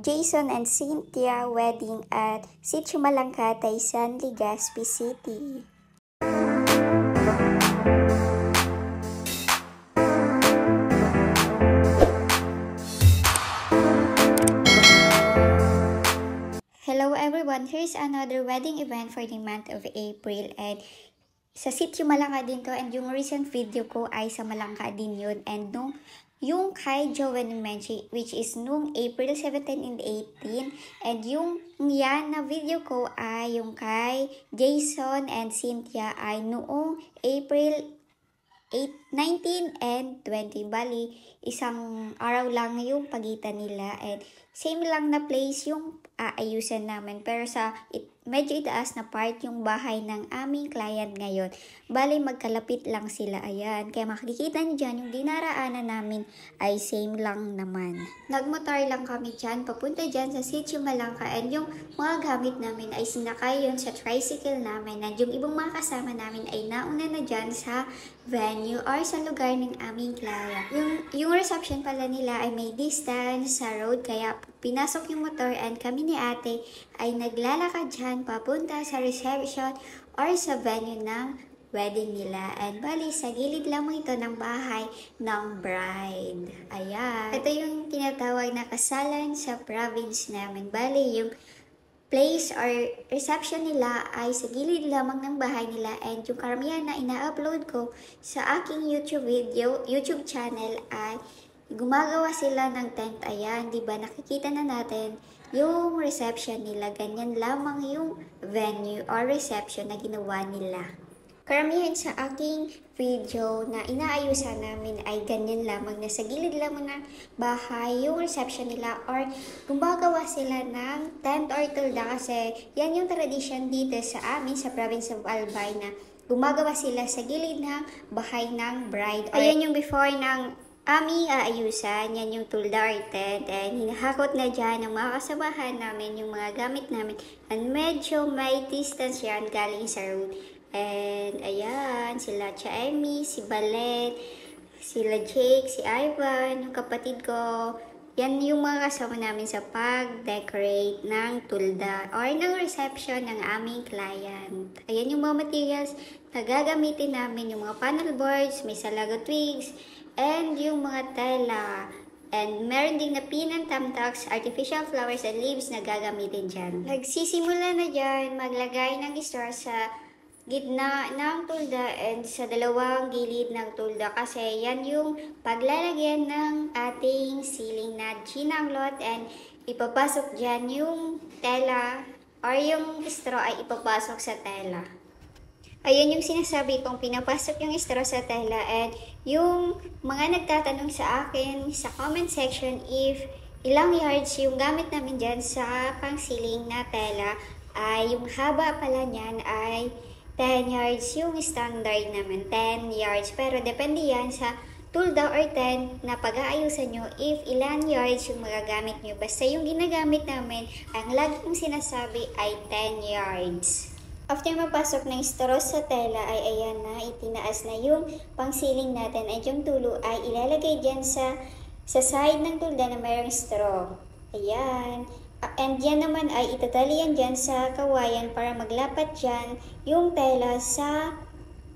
Jason and Cynthia wedding at Sitio Malangka, Taysan, Legazpi City. Hello everyone, here's another wedding event for the month of April and sa Sitio Malangka din to, and yung recent video ko ay sa Malangka din yun, and yung kay Joven and Menchie, which is nung April 17 and 18, and yung yan na video ko ay yung kay Jason and Cynthia ay noong April 19 and 20. Bali, isang araw lang yung pagitan nila, and same lang na place yung aayusan namin, pero medyo itaas na part yung bahay ng aming client ngayon. Bali, magkalapit lang sila, ayan. Kaya makikita nyo dyan, yung dinaraanan namin ay same lang naman. Nagmotor lang kami dyan, papunta dyan sa Sitio Malangka, and yung mga gamit namin ay sinakay yun sa tricycle namin, and yung ibang mga kasama namin ay nauna na dyan sa venue or sa lugar ng aming client. Yung reception pala nila ay may distance sa road, kaya pinasok yung motor, and kami ni ate ay naglalakad dyan papunta sa reception or sa venue ng wedding nila. And bali, sa gilid lamang ito ng bahay ng bride. Ayan. Ito yung tinatawag na kasalan sa province namin. Bali, yung place or reception nila ay sa gilid lamang ng bahay nila, and yung karamihan na ina-upload ko sa aking YouTube channel ay gumagawa sila ng tent. Ayan, diba? Nakikita na natin yung reception nila. Ganyan lamang yung venue or reception na ginawa nila. Karamihan sa aking video na inaayusan namin ay ganyan lamang, na sa gilid lamang ng bahay yung reception nila, or gumagawa sila ng tent or tulda, kasi yan yung tradition dito sa amin sa province of Albay, na gumagawa sila sa gilid ng bahay ng bride. Ayan yung before ng aming aayusan, yan yung tulda or tent, and hinahakot na dyan ng mga kasamahan namin yung mga gamit namin, and medyo may distance yan galing sa road. And ayan, sila Chaemi, si Balet, sila Jake, si Ivan, yung kapatid ko. Yan yung mga kasama namin sa pag-decorate ng tulda or ng reception ng aming client. Ayan yung mga materials na gagamitin namin, yung mga panel boards, may salaga twigs, and yung mga tela. And meron din na pin and thumbtacks, artificial flowers and leaves na gagamitin dyan. Nagsisimula na dyan maglagay ng straw sa gitna ng tulda and sa dalawang gilid ng tulda, kasi yan yung paglalagyan ng ating ceiling na ginanglot, and ipapasok dyan yung tela or yung straw ay ipapasok sa tela. Ayun yung sinasabi kong pinapasok yung straw sa tela, and yung mga nagtatanong sa akin sa comment section if ilang yards yung gamit namin dyan sa pang ceiling na tela, ay yung haba pala niyan ay 10 yards yung standard naman, 10 yards. Pero depende yan sa tulda or tent na pag-aayusan nyo if ilan yards yung magagamit nyo. Basta yung ginagamit namin, ang lagi kong sinasabi ay 10 yards. After mapasok ng straw sa tela ay ayan na, itinaas na yung pang-ceiling natin, at yung tulo ay ilalagay dyan sa side ng tulda na mayroong straw. Ayan. And yan naman ay itatalian dyan sa kawayan para maglapat dyan yung tela sa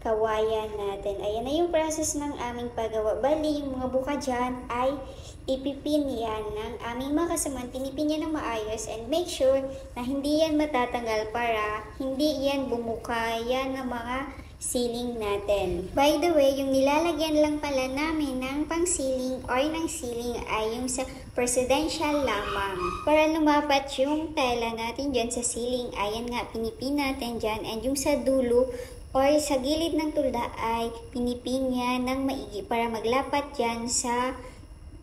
kawayan natin. Ayan na yung process ng aming paggawa. Bali, yung mga buka dyan ay ipipin yan ng aming mga kasamaan. Pinipin yan ng maayos, and make sure na hindi yan matatanggal para hindi yan bumuka yan ng mga ceiling natin. By the way, yung nilalagyan lang pala namin ng pang-ceiling or ng ceiling ay yung sa presidential lamang. Para lumapat yung tela natin dyan sa ceiling, ayan nga, pinipin natin dyan, and yung sa dulo or sa gilid ng tulda ay pinipin niya ng maigi para maglapat dyan sa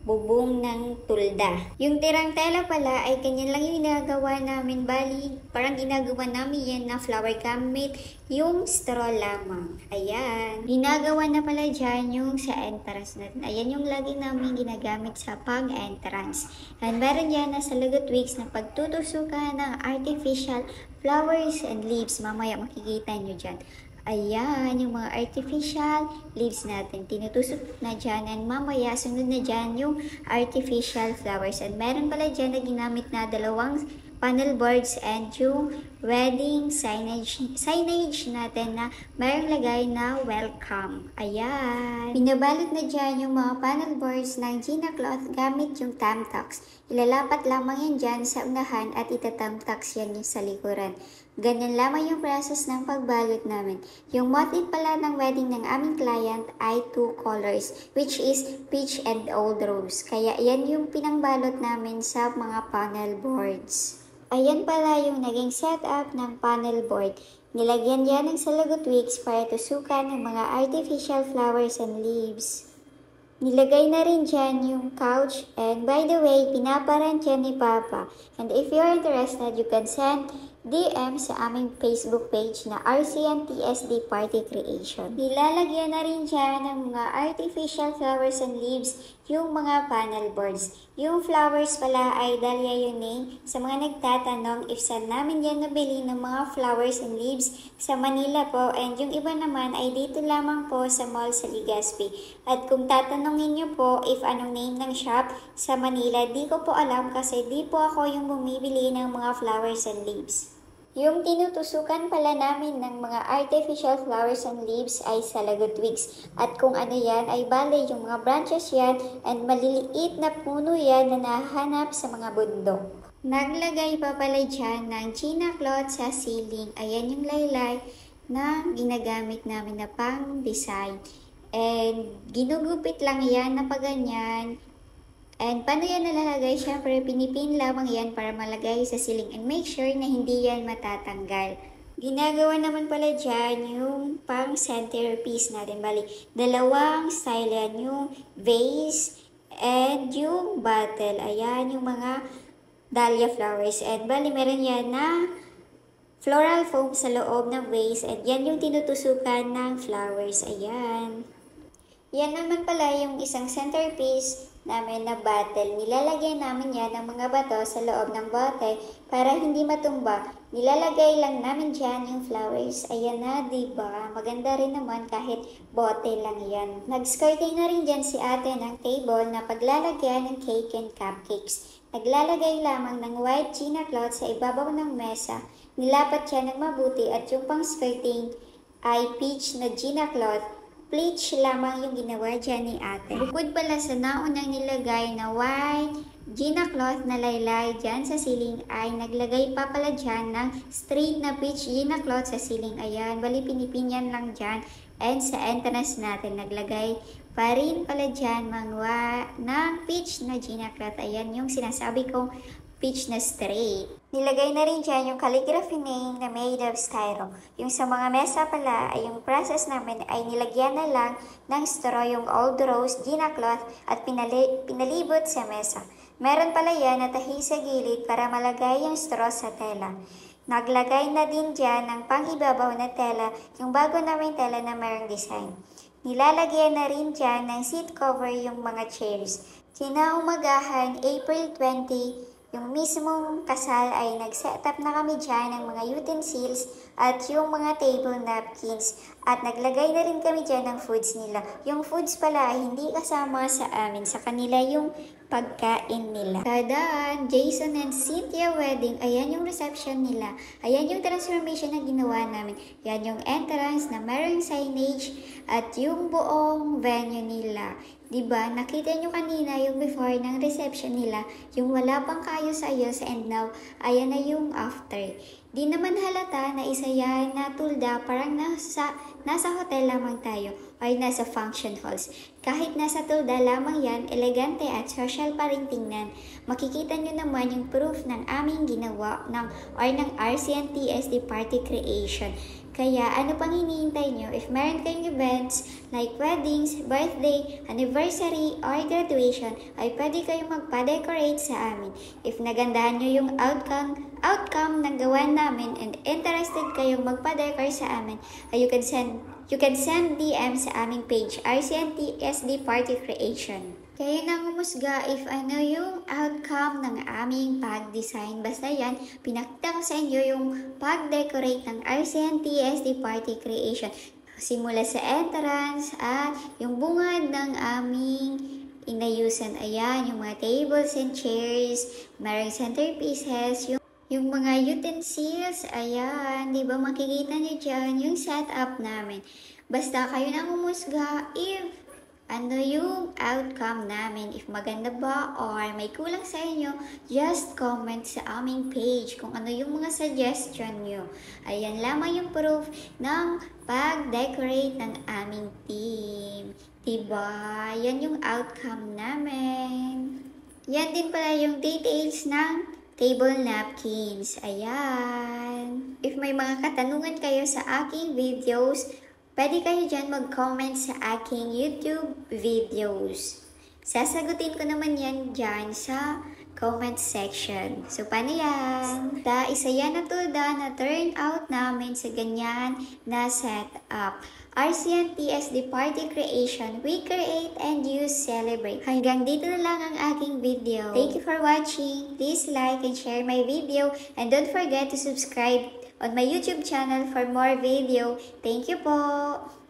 bubong ng tulda. Yung tirang tela pala ay ganyan lang yung ginagawa namin. Bali, parang ginagawa namin yan na flower gamit yung straw lamang. Ayan. Ginagawa na pala dyan yung sa entrance natin. Ayan yung lagi namin ginagamit sa pag-entrance. And meron dyan na sa lagot twigs na pagtutusukan ng artificial flowers and leaves. Mamaya makikita nyo dyan. Ayan, yung mga artificial leaves natin. Tinutusok na dyan and mamaya sunod na dyan yung artificial flowers. And meron pala dyan na ginamit na dalawang panel boards and yung wedding signage natin na mayroong lagay na welcome. Ayan. Binabalot na dyan yung mga panel boards ng Gina cloth gamit yung Tamtax. Ilalapat lamang yan dyan sa unahan at itatamtax yan yung sa likuran. Ganyan lamang yung process ng pagbalot namin. Yung motif pala ng wedding ng aming client ay 2 colors, which is peach and old rose. Kaya yan yung pinangbalot namin sa mga panel boards. Ayan pala yung naging setup ng panel board. Nilagyan yan ng salagot twigs para tusukan ng mga artificial flowers and leaves. Nilagay na rin dyan yung couch, and by the way, pinaparent yan ni Papa. And if you're interested, you can send DM sa aming Facebook page na RCN TSD Party Creation. Nilalagyan na rin dyan ng mga artificial flowers and leaves yung mga panel boards. Yung flowers pala ay Dahlia Yunay. Sa mga nagtatanong if saan namin yan nabili ng mga flowers and leaves, sa Manila po, and yung iba naman ay dito lamang po sa mall sa Legazpi. At kung tatanungin nyo po if anong name ng shop sa Manila, di ko po alam kasi di po ako yung bumibili ng mga flowers and leaves. Yung tinutusukan pala namin ng mga artificial flowers and leaves ay salagot twigs. At kung ano yan ay bale yung mga branches yan and maliliit na puno yan na nahanap sa mga bundok. Naglagay pa pala dyan ng Gina cloth sa ceiling. Ayan yung laylay na ginagamit namin na pang design. And ginugupit lang yan na paganyan. And paano yan nalalagay? Siyempre, pinipin lamang yan para malagay sa ceiling and make sure na hindi yan matatanggal. Ginagawa naman pala dyan yung pang centerpiece natin. Bali, dalawang style yan. Yung vase and yung bottle. Ayan, yung mga dahlia flowers. And bali, meron yan na floral foam sa loob ng vase. And yan yung tinutusukan ng flowers. Ayan. Yan naman pala yung isang centerpiece namin na bottle. Nilalagay namin yan ng mga bato sa loob ng bote para hindi matumba. Nilalagay lang namin dyan yung flowers. Ayan na, diba? Maganda rin naman kahit bote lang yan. Nag-skirting na rin dyan si ate ng table na paglalagyan ng cake and cupcakes. Naglalagay lamang ng white Gina cloth sa ibabaw ng mesa. Nilapat siya ng mabuti at yung pang-skirting ay peach na Gina cloth. Bleach lamang yung ginawa dyan ni ate. Bukod pala sa naunang nilagay na white Gina cloth na laylay dyan sa ceiling ay naglagay pa pala dyan ng straight na peach Gina cloth sa ceiling. Ayan, bali pinipinyan lang dyan. And sa entrance natin naglagay pa rin pala dyan ng peach na Gina cloth. Ayan yung sinasabi kong peach na straight. Nilagay na rin dyan yung calligraphy name na made of styro. Yung sa mga mesa pala ay yung process namin ay nilagyan na lang ng straw yung old rose Gina cloth at pinalibot sa mesa. Meron pala yan na tahi sa gilid para malagay yung straw sa tela. Naglagay na din dyan ng pang-ibabaw na tela, yung bago namin tela na mayroong design. Nilalagyan na rin dyan ng seat cover yung mga chairs. Kinaumagahan, April 20, yung mismong kasal ay nag-setup na kami dyan ng mga utensils at yung mga table napkins. At naglagay na rin kami dyan ng foods nila. Yung foods pala ay hindi kasama sa amin. Sa kanila yung pagkain nila. Tadaan! Jason and Cynthia wedding. Ayan yung reception nila. Ayan yung transformation na ginawa namin. Yan yung entrance na mayroong signage at yung buong venue nila. Diba, nakita nyo kanina yung before ng reception nila, yung wala pang kaayos-ayos and now, ayan na yung after. Di naman halata na isa yan na tulda, parang nasa hotel lamang tayo or nasa function halls. Kahit nasa tulda lamang yan, elegante at social pa rin tingnan. Makikita nyo naman yung proof ng aming ginawa ng RCN TSD Party Creation. Kaya ano pang hinihintay nyo? If meron kayong events like weddings, birthday, anniversary, or graduation, ay pwede kayong magpa-decorate sa amin. If nagandahan nyo yung outcome ng gawan namin and interested kayong magpa-decor sa amin, ay you can send DM sa aming page, RCN TSD Party Creation. Kayo nang humusga if ano yung outcome ng aming pag-design. Basta yan, pinakita ko sa inyo yung pag-decorate ng RCNTSD Party Creation. Simula sa entrance at yung bungad ng aming inayusan. Ayan, yung mga tables and chairs, marang centerpieces, yung mga utensils, ayan, di ba makikita nyo dyan yung setup namin. Basta kayo nang humusga if ano yung outcome namin, if maganda ba or may kulang sa inyo, just comment sa aming page kung ano yung mga suggestion nyo. Ayan lamang yung proof ng pag-decorate ng aming team. Diba? Yan yung outcome namin. Yan din pala yung details ng table napkins. Ayan. If may mga katanungan kayo sa aking videos, pwede kayo dyan mag-comment sa aking YouTube videos. Sasagutin ko naman yan dyan sa comment section. So, paano yan? Isa yan na tulda na turn out namin sa ganyan na setup. RCNTSD Party Creation, we create and you celebrate. Hanggang dito na lang ang aking video. Thank you for watching. Please like and share my video and don't forget to subscribe on my YouTube channel for more video. Thank you po!